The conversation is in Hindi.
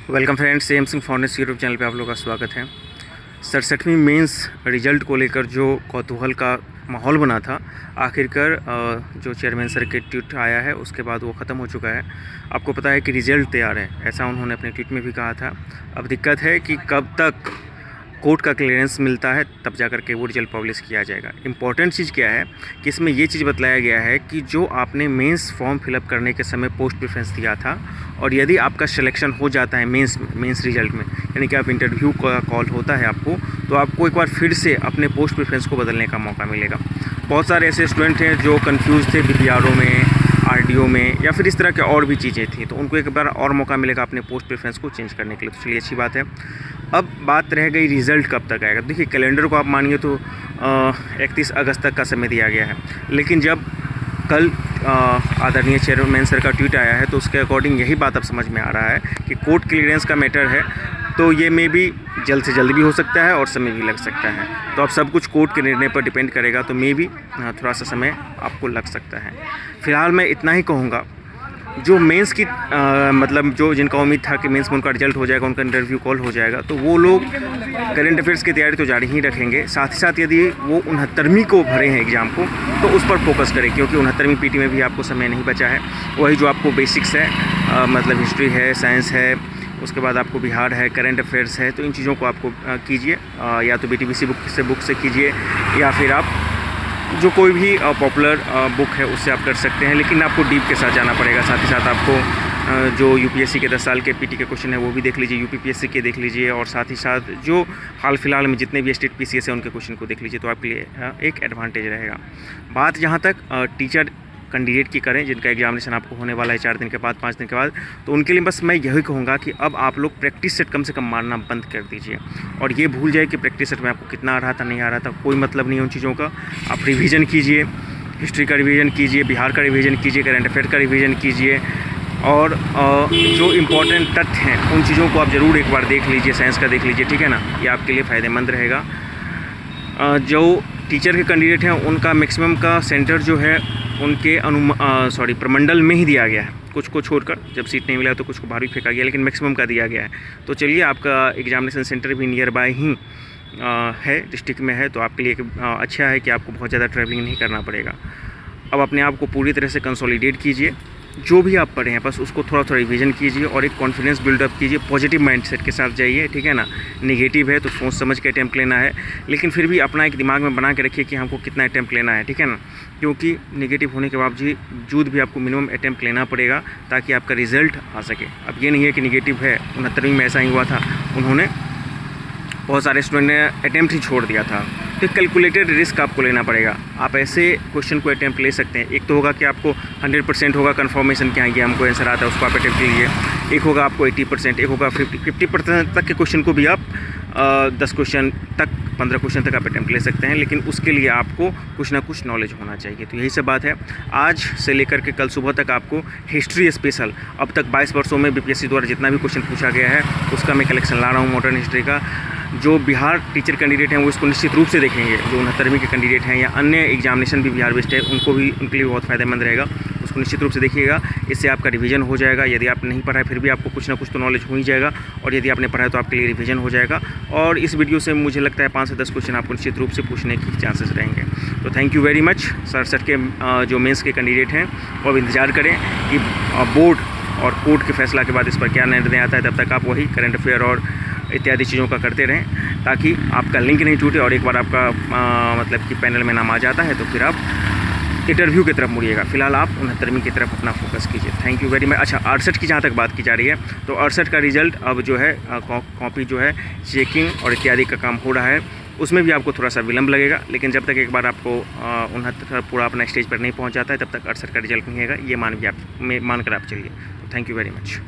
Welcome friends, same Singh foundation YouTube channel पे आप लोगों का स्वागत है। 67वीं मेंस रिजल्ट को लेकर जो कौतूहल का माहौल बना था, आखिरकार जो चेयरमैन सर के ट्वीट आया है उसके बाद वो ख़त्म हो चुका है। आपको पता है कि रिज़ल्ट तैयार है, ऐसा उन्होंने अपने ट्वीट में भी कहा था। अब दिक्कत है कि कब तक कोर्ट का क्लियरेंस मिलता है, तब जा कर के वो रिजल्ट पब्लिश किया जाएगा। इंपॉर्टेंट चीज़ क्या है कि इसमें ये चीज़ बताया गया है कि जो आपने मेंस फॉर्म फिलअप करने के समय पोस्ट प्रेफरेंस दिया था, और यदि आपका सिलेक्शन हो जाता है मेंस रिजल्ट में, यानी कि आप इंटरव्यू का कॉल होता है आपको, तो आपको एक बार फिर से अपने पोस्ट प्रेफरेंस को बदलने का मौका मिलेगा। बहुत सारे ऐसे स्टूडेंट हैं जो कंफ्यूज थे BPRO में, RDO में, या फिर इस तरह के और भी चीज़ें थी, तो उनको एक बार और मौका मिलेगा अपने पोस्ट प्रेफरेंस को चेंज करने के लिए। तो चलिए, अच्छी बात है। अब बात रह गई रिज़ल्ट कब तक आएगा। देखिए, कैलेंडर को आप मानिए तो 31 अगस्त तक का समय दिया गया है, लेकिन जब कल आदरणीय चेयरमैन सर का ट्वीट आया है तो उसके अकॉर्डिंग यही बात अब समझ में आ रहा है कि कोर्ट क्लियरेंस का मैटर है, तो ये में भी जल्द से जल्द भी हो सकता है और समय भी लग सकता है। तो अब सब कुछ कोर्ट के निर्णय पर डिपेंड करेगा, तो मे भी थोड़ा सा समय आपको लग सकता है। फ़िलहाल मैं इतना ही कहूँगा, जो मेंस की मतलब जो जिनका उम्मीद था कि मेंस में उनका रिजल्ट हो जाएगा, उनका इंटरव्यू कॉल हो जाएगा, तो वो लोग करंट अफेयर्स की तैयारी तो जारी ही रखेंगे। साथ ही साथ यदि वो 69वीं को भरे हैं एग्ज़ाम को, तो उस पर फोकस करें, क्योंकि 69वीं PT में भी आपको समय नहीं बचा है। वही जो आपको बेसिक्स है, मतलब हिस्ट्री है, साइंस है, उसके बाद आपको बिहार है, करंट अफेयर्स है, तो इन चीज़ों को आपको कीजिए। या तो BTPC बुक से कीजिए, या फिर आप जो कोई भी पॉपुलर बुक है उससे आप कर सकते हैं, लेकिन आपको डीप के साथ जाना पड़ेगा। साथ ही साथ आपको जो UPSC के 10 साल के PT के क्वेश्चन है वो भी देख लीजिए, UPPSC के देख लीजिए, और साथ ही साथ जो हाल फिलहाल में जितने भी स्टेट PCS है उनके क्वेश्चन को देख लीजिए, तो आपके लिए एक एडवांटेज रहेगा। बात जहाँ तक टीचर कैंडिडेट की करें, जिनका एग्जामिनेशन आपको होने वाला है 4 दिन के बाद, 5 दिन के बाद, तो उनके लिए बस मैं यही कहूँगा कि अब आप लोग प्रैक्टिस सेट कम से कम मारना बंद कर दीजिए, और ये भूल जाए कि प्रैक्टिस सेट में आपको कितना आ रहा था, नहीं आ रहा था, कोई मतलब नहीं है उन चीज़ों का। आप रिवीजन कीजिए, हिस्ट्री का रिवीजन कीजिए, बिहार का रिवीजन कीजिए, करंट अफेयर का रिवीजन कीजिए, और जो इम्पोर्टेंट तथ्य हैं उन चीज़ों को आप ज़रूर एक बार देख लीजिए, साइंस का देख लीजिए, ठीक है ना। ये आपके लिए फ़ायदेमंद रहेगा। जो टीचर के कैंडिडेट हैं उनका मैक्सिमम का सेंटर जो है उनके प्रमंडल में ही दिया गया है, कुछ को छोड़कर। जब सीट नहीं मिला तो कुछ को बाहर भी फेंका गया, लेकिन मैक्सिमम का दिया गया है। तो चलिए, आपका एग्जामिनेशन सेंटर भी नियर बाय ही है, डिस्ट्रिक्ट में है, तो आपके लिए अच्छा है कि आपको बहुत ज़्यादा ट्रैवलिंग नहीं करना पड़ेगा। अब अपने आप को पूरी तरह से कंसोलिडेट कीजिए, जो भी आप पढ़े हैं बस उसको थोड़ा थोड़ा रिवीजन कीजिए, और एक कॉन्फिडेंस बिल्डअप कीजिए। पॉजिटिव माइंडसेट के साथ जाइए, ठीक है ना। नेगेटिव है तो सोच समझ के अटैम्प्ट लेना है, लेकिन फिर भी अपना एक दिमाग में बना के रखिए कि हमको कितना अटैम्प्ट लेना है, ठीक है ना। क्योंकि नेगेटिव होने के बावजूद भी आपको मिनिमम अटैम्प्ट लेना पड़ेगा, ताकि आपका रिज़ल्ट आ सके। अब ये नहीं है कि नेगेटिव है, 69वीं में ऐसा ही हुआ था, उन्होंने बहुत सारे स्टूडेंट ने अटैम्प्ट ही छोड़ दिया था। तो कैलकुलेटेड रिस्क आपको लेना पड़ेगा। आप ऐसे क्वेश्चन को अटैम्प्ट ले सकते हैं। एक तो होगा कि आपको 100% होगा कन्फर्मेशन क्या है, हमको आंसर आता है, उसको आप अटैम्प्ट लीजिए। एक होगा आपको 80%, एक होगा 50% तक के क्वेश्चन को भी आप 10 क्वेश्चन तक, 15 क्वेश्चन तक आप अटैम्प्ट ले सकते हैं, लेकिन उसके लिए आपको कुछ ना कुछ नॉलेज होना चाहिए। तो यही सब बात है। आज से लेकर के कल सुबह तक आपको हिस्ट्री स्पेशल, अब तक 22 वर्षों में BPSC द्वारा जितना भी क्वेश्चन पूछा गया है उसका मैं कलेक्शन ला रहा हूँ मॉडर्न हिस्ट्री का। जो बिहार टीचर कैंडिडेट हैं वो इसको निश्चित रूप से देखेंगे। जो 69वीं के कैंडिडेट हैं या अन्य एग्जामिनेशन भी बिहार बेस्ड है, उनके लिए बहुत फ़ायदेमंद रहेगा। उसको निश्चित रूप से देखिएगा, इससे आपका रिवीजन हो जाएगा। यदि आप नहीं पढ़ा है फिर भी आपको कुछ ना कुछ तो नॉलेज हो ही जाएगा, और यदि आपने पढ़ा है तो आपके लिए रिवीजन हो जाएगा। और इस वीडियो से मुझे लगता है 5 से 10 क्वेश्चन आपको निश्चित रूप से पूछने के चांसेस रहेंगे। तो थैंक यू वेरी मच। 67 के जो मेंस के कैंडिडेट हैं वो अब इंतज़ार करें कि बोर्ड और कोर्ट के फैसला के बाद इस पर क्या निर्णय आता है। तब तक आप वही करंट अफेयर और इत्यादि चीज़ों का करते रहें, ताकि आपका लिंक नहीं टूटे, और एक बार आपका मतलब कि पैनल में नाम आ जाता है तो फिर आप इंटरव्यू की तरफ मुड़िएगा। फिलहाल आप 69वीं की तरफ अपना फोकस कीजिए। Thank you very much. अच्छा, 68 की जहाँ तक बात की जा रही है, तो 68 का रिजल्ट अब जो है कॉपी जो है चेकिंग और इत्यादि का काम हो रहा है, उसमें भी आपको थोड़ा सा विलम्ब लगेगा, लेकिन जब तक एक बार आपको 69 पूरा अपना स्टेज पर नहीं पहुँच जाता है तब तक 68 का रिजल्ट नहीं आएगा, ये मान कर आप चलिए। तो थैंक यू वेरी मच।